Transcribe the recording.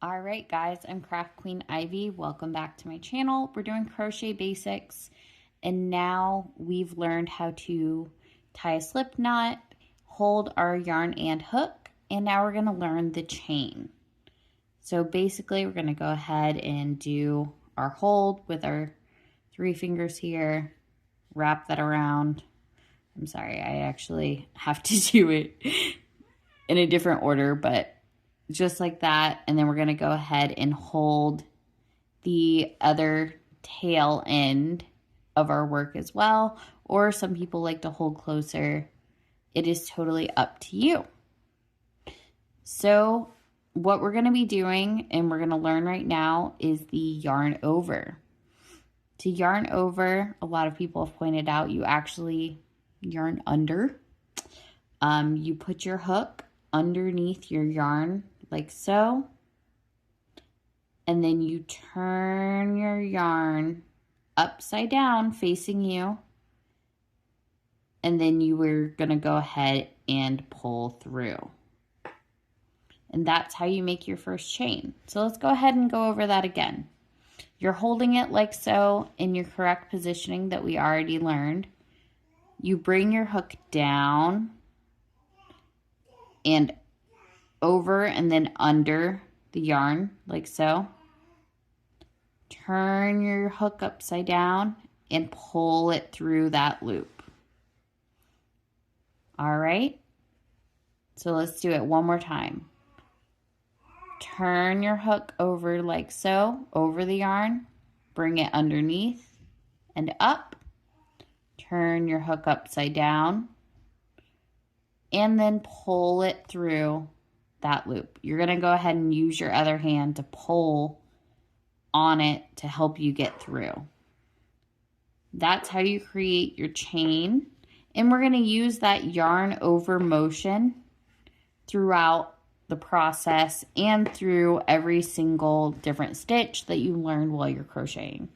All right, guys, I'm Craft Queen Ivy. Welcome back to my channel. We're doing crochet basics, and now we've learned how to tie a slip knot, hold our yarn and hook, and now we're going to learn the chain. So basically, we're going to go ahead and do our hold with our 3 fingers here, wrap that around. I'm sorry, I actually have to do it in a different order, but just like that. And then we're going to go ahead and hold the other tail end of our work as well, or some people like to hold closer. It is totally up to you. So what we're going to be doing, and we're going to learn right now, is the yarn over. To yarn over, a lot of people have pointed out, you actually yarn under. You put your hook underneath your yarn like so, and then you turn your yarn upside down facing you, and then you were going to go ahead and pull through. And that's how you make your first chain. So let's go ahead and go over that again. You're holding it like so in your correct positioning that we already learned. You bring your hook down and over and then under the yarn like so. Turn your hook upside down and pull it through that loop. All right, so let's do it one more time. Turn your hook over like so, over the yarn, bring it underneath and up. Turn your hook upside down and then pull it through that loop. You're going to go ahead and use your other hand to pull on it to help you get through. That's how you create your chain. And we're going to use that yarn over motion throughout the process and through every single different stitch that you learned while you're crocheting.